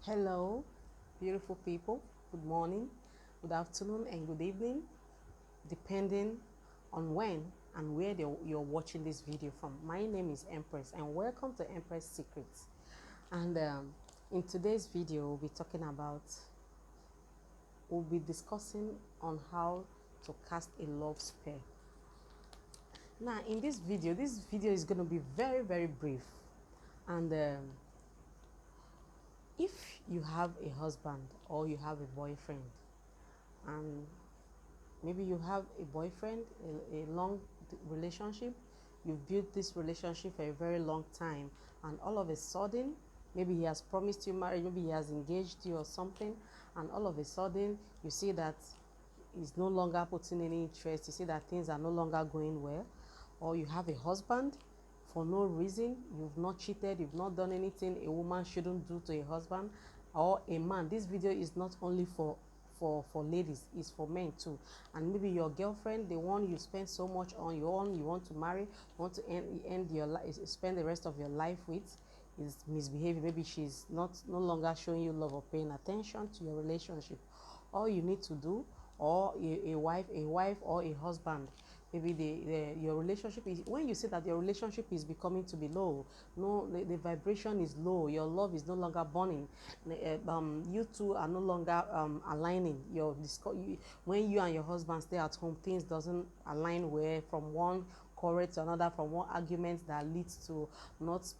Hello, beautiful people. Good morning, good afternoon, and good evening, depending on when and where you're watching this video from. My name is Empress, and welcome to Empress Secrets. And in today's video, we'll be discussing on how to cast a love spell. Now, in this video is going to be very, very brief. And if you have a husband or you have a boyfriend, and maybe you have a boyfriend, a long relationship, you've built this relationship for a very long time, and all of a sudden, maybe he has promised you marriage, maybe he has engaged you or something, and all of a sudden you see that he's no longer putting any interest, you see that things are no longer going well. Or you have a husband, for no reason, you've not cheated, you've not done anything a woman shouldn't do to a husband, or a man. This video is not only for ladies, it's for men too. And maybe your girlfriend, the one you spend so much on, you want to marry, you want to end your life, spend the rest of your life with, is misbehaving. Maybe she's no longer showing you love or paying attention to your relationship. All you need to do, or a wife or a husband, maybe your relationship is, when you see that your relationship is becoming to be low, the vibration is low, your love is no longer burning, you two are no longer aligning. When you and your husband stay at home, things doesn't align well, from one quarrel to another, from one argument that leads to not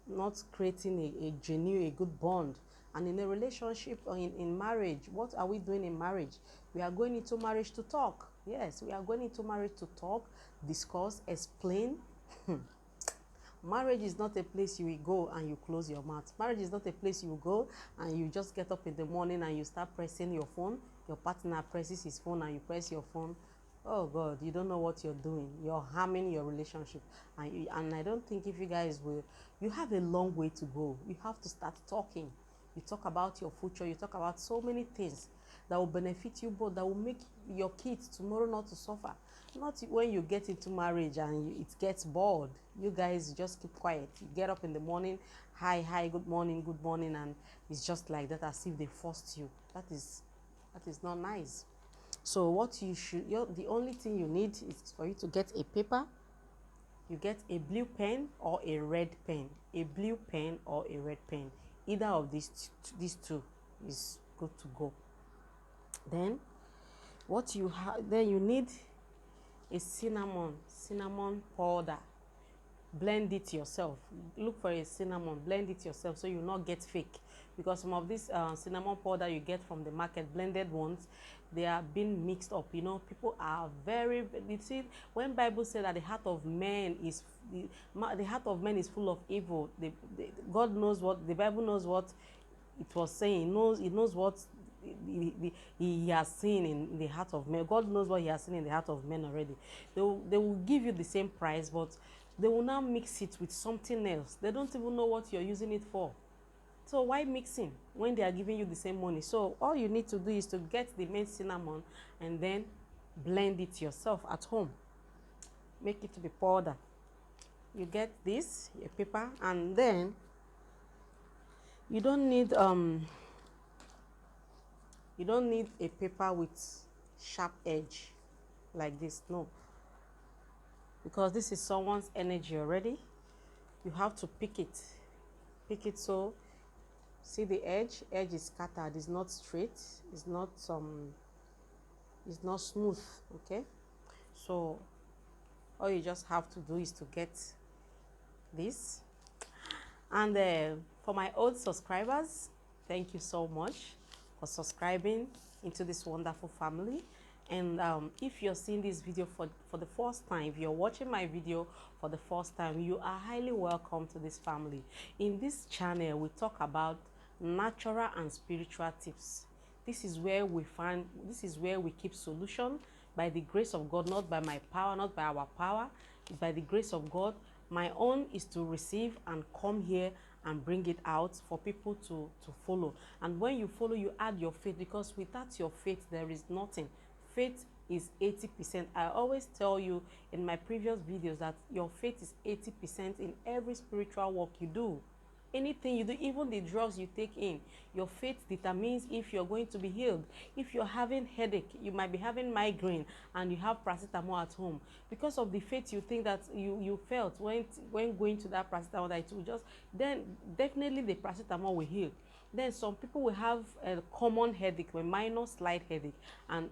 not creating a genuine, a good bond. And in a relationship or in marriage, what are we doing in marriage? We are going into marriage to talk. Yes, we are going into marriage to talk, discuss, explain. Marriage is not a place you will go and you close your mouth. Marriage is not a place you will go and you just get up in the morning and you start pressing your phone. Your partner presses his phone and you press your phone. Oh God, you don't know what you're doing. You're harming your relationship. And I don't think, if you guys will, you have a long way to go. You have to start talking. You talk about your future. You talk about so many things that will benefit you both, that will make your kids tomorrow not to suffer. Not when you get into marriage and it gets bored. You guys just keep quiet. You get up in the morning, hi, good morning, and it's just like that, as if they forced you. That is not nice. So what the only thing you need is for you to get a paper. You get a blue pen or a red pen. A blue pen or a red pen. Either of these two is good to go. Then you need a cinnamon powder. Blend it yourself. Look for a cinnamon, blend it yourself, so you not get fake, because some of this cinnamon powder you get from the market, blended ones, they are being mixed up. People are you see, when Bible said that the heart of man is full of evil, God knows what the Bible knows, what it was saying. It knows what he has seen in the heart of men. God knows what he has seen in the heart of men already. They will give you the same price, but they will now mix it with something else. They don't even know what you're using it for. So why mixing when they are giving you the same money? So all you need to do is to get the main cinnamon and then blend it yourself at home. Make it to be powder. You get this, a paper, and then you don't need a paper with sharp edge like this, no, because this is someone's energy already. You have to pick it, so see the edge is scattered, it's not straight, it's not smooth. Okay, so all you just have to do is to get this. And for my old subscribers, thank you so much for subscribing into this wonderful family. And if you're seeing this video for the first time, if you're watching my video for the first time, you are highly welcome to this family. In this channel, we talk about natural and spiritual tips. This is where we keep solution by the grace of God, not by my power, not by our power, it's by the grace of God. My own is to receive and come here and bring it out for people to follow. And when you follow, you add your faith, because without your faith, there is nothing. Faith is 80%. I always tell you in my previous videos that your faith is 80% in every spiritual work you do. Anything you do, even the drugs you take in, your faith determines if you're going to be healed. If you're having headache, you might be having migraine, and you have paracetamol at home. Because of the faith you think that you felt when going to that paracetamol, that it will just, then definitely the paracetamol will heal. Then some people will have a common headache, a minor slight headache, and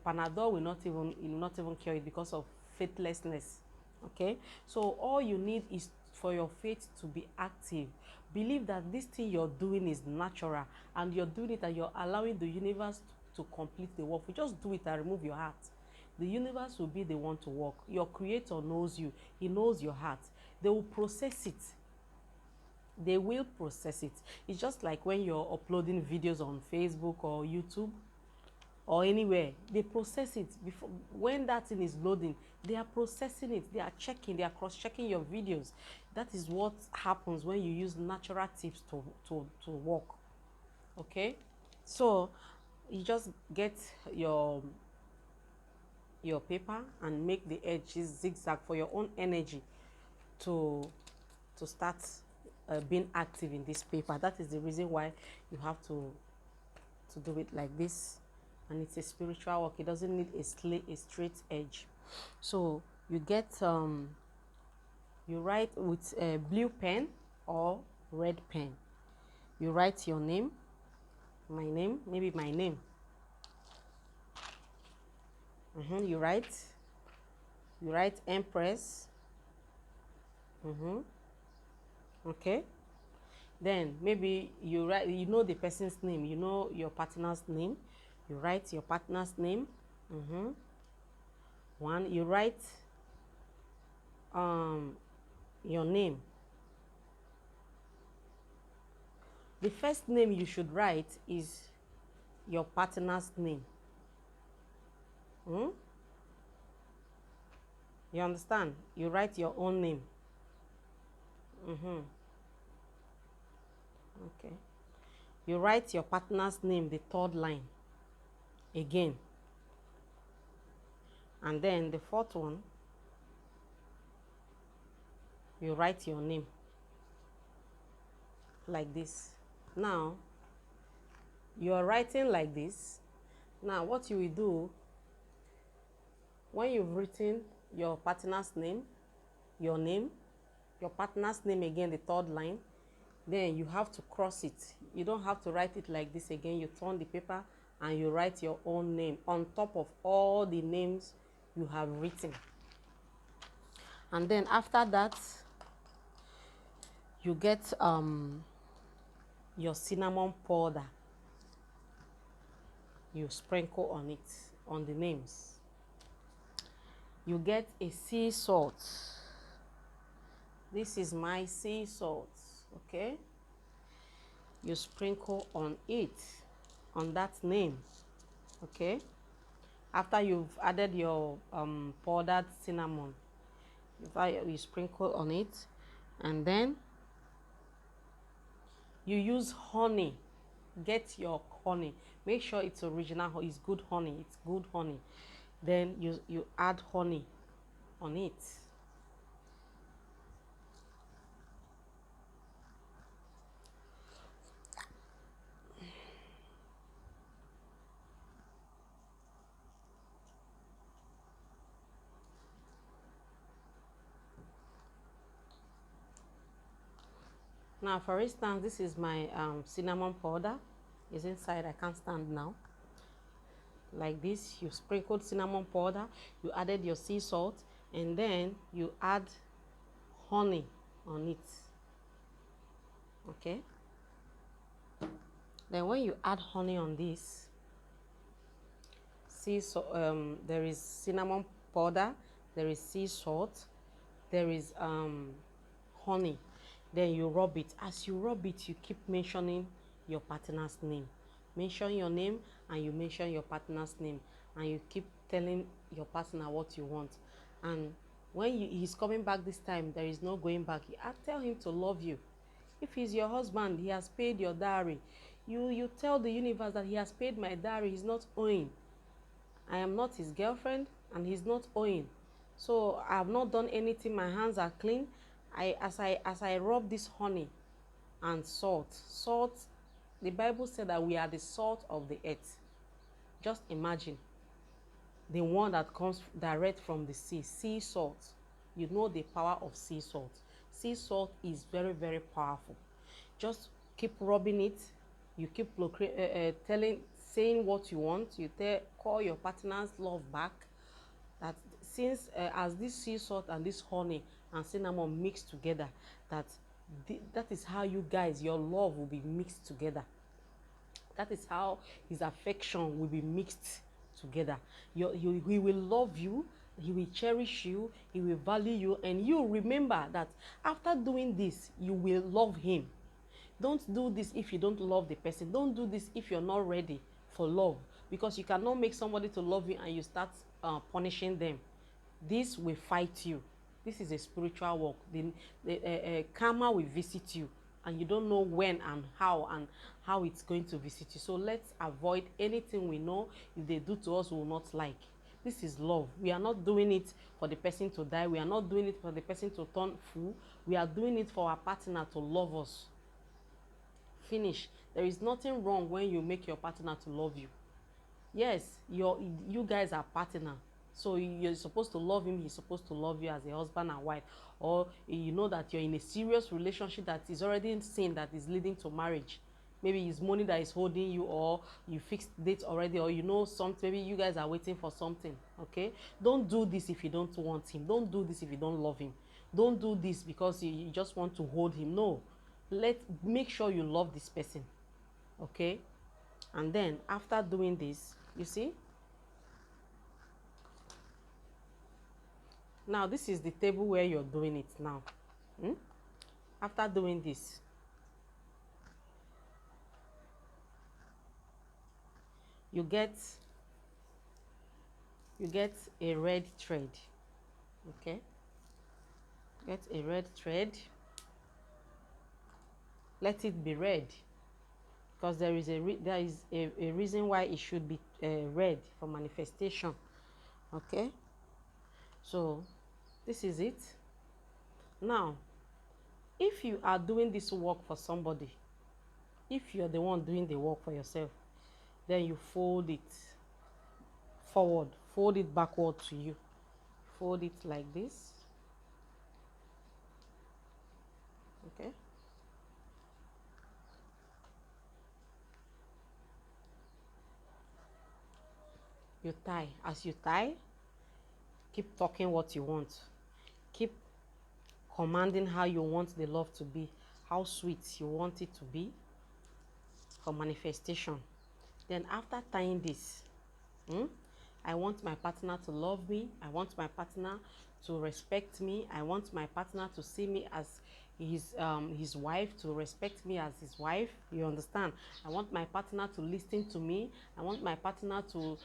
Panadol will not even cure it because of faithlessness. Okay, so all you need is for your faith to be active. Believe that this thing you're doing is natural, and you're doing it, and you're allowing the universe to complete the work. You just do it and remove your heart. The universe will be the one to work. Your creator knows you. He knows your heart. They will process it. They will process it. It's just like when you're uploading videos on Facebook or YouTube or anywhere, they process it before. When that thing is loading, they are processing it, they are checking, they are cross-checking your videos. That is what happens when you use natural tips to work. Okay, so you just get your paper and make the edges zigzag for your own energy to start being active in this paper. That is the reason why you have to do it like this. And it's a spiritual work. It doesn't need a straight edge. So you get you write with a blue pen or red pen. You write your name, my name, maybe my name. You write Empress. Okay, then maybe you write, you know the person's name, you know your partner's name, you write your partner's name. One, you write your name. The first name you should write is your partner's name. You understand? You write your own name. Okay, you write your partner's name, the third line again, and then the fourth one, you write your name like this. Now you are writing like this. Now what you will do, when you've written your partner's name, your name, your partner's name again, the third line, then you have to cross it. You don't have to write it like this again. You turn the paper and you write your own name on top of all the names you have written. And then after that, you get your cinnamon powder. You sprinkle on it, on the names. You get a sea salt. This is my sea salt. Okay, you sprinkle on it, on that name. Okay, after you've added your powdered cinnamon, you sprinkle on it, and then you use honey. Get your honey, make sure it's original, it's good honey, it's good honey. Then you add honey on it. Now, for instance, this is my cinnamon powder. It's inside. I can't stand now. Like this, you sprinkled cinnamon powder, you added your sea salt, and then you add honey on it. Okay. Then when you add honey on this, there is cinnamon powder, there is sea salt, there is honey. Then you rub it. As you rub it, you keep mentioning your partner's name. Mention your name and you mention your partner's name, and you keep telling your partner what you want. And when he's coming back this time, there is no going back. I tell him to love you. If he's your husband, he has paid your dowry. You tell the universe that he has paid my dowry, he's not owing. I am not his girlfriend and he's not owing. So I have not done anything, my hands are clean. As I rub this honey and salt. Salt, the Bible said that we are the salt of the earth. Just imagine the one that comes direct from the sea, sea salt. You know the power of sea salt. Sea salt is very, very powerful. Just keep rubbing it. You keep saying what you want. You call your partner's love back. That since as this sea salt and this honey and cinnamon mix together, that is how you guys, your love will be mixed together. That is how his affection will be mixed together. He will love you, he will cherish you, he will value you, and you remember that after doing this, you will love him. Don't do this if you don't love the person. Don't do this if you're not ready for love, because you cannot make somebody to love you and you start punishing them. This will fight you. This is a spiritual walk. The karma will visit you, and you don't know when and how it's going to visit you. So let's avoid anything we know if they do to us we will not like. This is love. We are not doing it for the person to die. We are not doing it for the person to turn fool. We are doing it for our partner to love us. Finish. There is nothing wrong when you make your partner to love you. Yes, you guys are partner, so you're supposed to love him, he's supposed to love you as a husband and wife. Or you know that you're in a serious relationship that is already seen that is leading to marriage. Maybe it's money that is holding you, or you fixed date already, or you know something, maybe you guys are waiting for something. Okay, don't do this if you don't want him. Don't do this if you don't love him. Don't do this because you just want to hold him. No, make sure you love this person. Okay, and then after doing this, you see, now this is the table where you're doing it now. After doing this, you get a red thread. Okay, get a red thread. Let it be red, because there is a reason why it should be red, for manifestation. Okay, so this is it. Now, if you are doing this work for somebody, if you're the one doing the work for yourself, then you fold it forward, fold it backward to you. Fold it like this. Okay, you tie. As you tie, keep talking what you want. Keep commanding how you want the love to be, how sweet you want it to be, for manifestation. Then after tying this, I want my partner to love me. I want my partner to respect me. I want my partner to see me as his wife, to respect me as his wife. You understand? I want my partner to listen to me. I want my partner to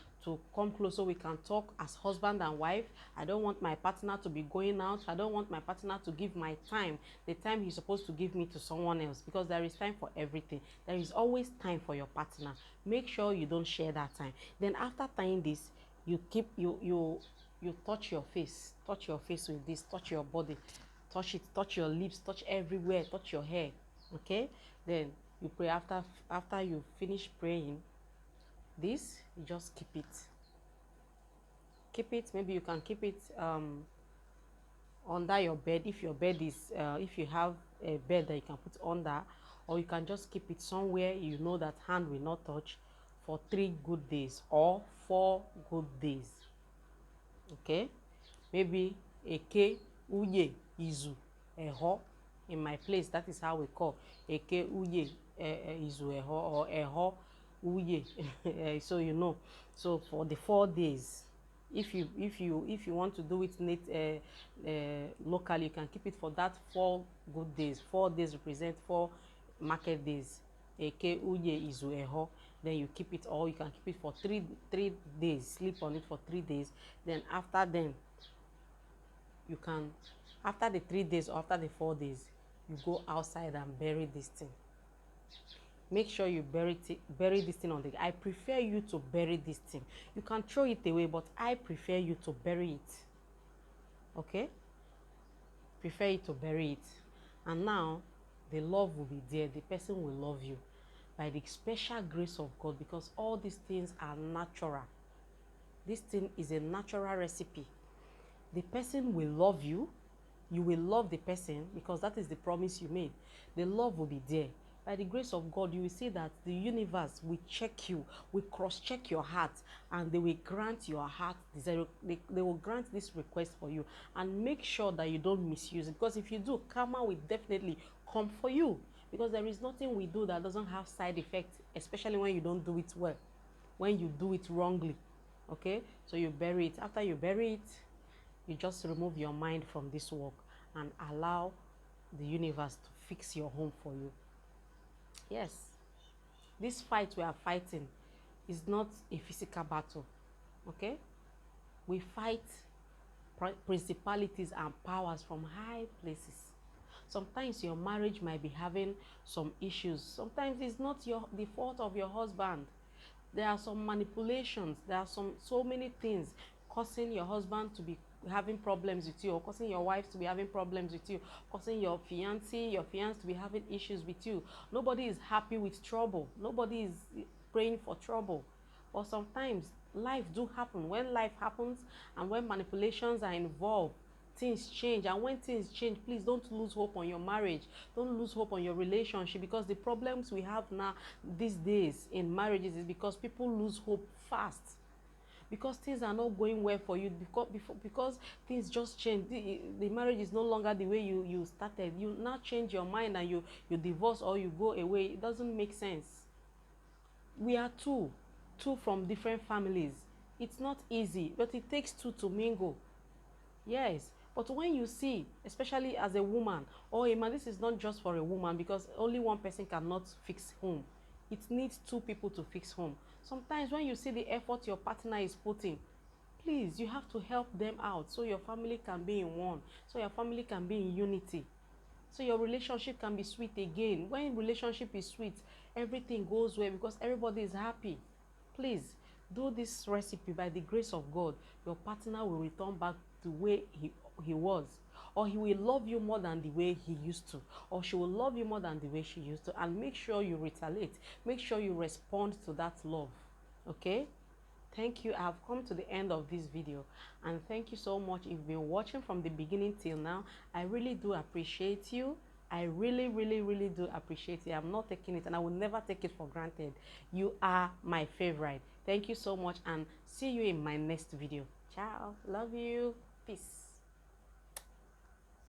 come close so we can talk as husband and wife. I don't want my partner to be going out. I don't want my partner to give my time, the time he's supposed to give me, to someone else, because there is time for everything. There is always time for your partner. Make sure you don't share that time. Then after tying this, you touch your face. Touch your face with this. Touch your body. Touch it. Touch your lips. Touch everywhere. Touch your hair. Okay, then you pray. After you finish praying this, you just keep it. Keep it. Maybe you can keep it under your bed, if your bed is if you have a bed that you can put under, or you can just keep it somewhere you know that hand will not touch, for 3 good days or 4 good days. Okay, maybe eke, uye, izu, eho. In my place, that is how we call eke, uye, izu, eho, or eho, uye. So you know, so for the 4 days, if you want to do it locally, you can keep it for that 4 good days. 4 days represent 4 market days. Eke, uye, izu, eho. Then you keep it, or you can keep it for 3 days. Sleep on it for 3 days. Then after you can, after the 3 days or after the 4 days, you go outside and bury this thing. Make sure you bury this thing on the. I prefer you to bury this thing. You can throw it away, but I prefer you to bury it. Okay? Prefer you to bury it. And now, The love will be there. The person will love you by the special grace of God, because all these things are natural. This thing is a natural recipe. The person will love you. You will love the person, because that is the promise you made. The love will be there. By the grace of God, you will see that the universe will check you, will cross-check your heart, and they will grant your heart desire. They will grant this request for you, and make sure that you don't misuse it. Because if you do, karma will definitely come for you. Because there is nothing we do that doesn't have side effects, especially when you don't do it well, when you do it wrongly. Okay, so you bury it. After you bury it, you just remove your mind from this work and allow the universe to fix your home for you. Yes, this fight we are fighting is not a physical battle. Okay, we fight principalities and powers from high places. Sometimes your marriage might be having some issues. Sometimes it's not the fault of your husband. There are some manipulations. There are so many things causing your husband to be having problems with you, or causing your wife to be having problems with you, causing your fiancé to be having issues with you. Nobody is happy with trouble. Nobody is praying for trouble. But sometimes life do happen. When life happens and when manipulations are involved, things change. And when things change, please don't lose hope on your marriage. Don't lose hope on your relationship, because the problems we have now these days in marriages is because people lose hope fast, because things are not going well for you, because things just change. The marriage is no longer the way you started. You now change your mind and you divorce or you go away. It doesn't make sense. We are two from different families. It's not easy, but it takes two to mingle. Yes, but when you see, especially as a woman or a man, this is not just for a woman, because only one person cannot fix home. It needs two people to fix home. Sometimes when you see the effort your partner is putting, please, you have to help them out, so your family can be in one, so your family can be in unity, so your relationship can be sweet again. When relationship is sweet, everything goes well because everybody is happy. Please do this recipe. By the grace of God, your partner will return back the way he was, or he will love you more than the way he used to, or she will love you more than the way she used to. And make sure you retaliate, make sure you respond to that love. Okay, thank you. I have come to the end of this video, and thank you so much if you've been watching from the beginning till now. I really do appreciate you. I really do appreciate it. I'm not taking it, and I will never take it for granted. You are my favorite. Thank you so much, and see you in my next video. Ciao. Love you. Peace.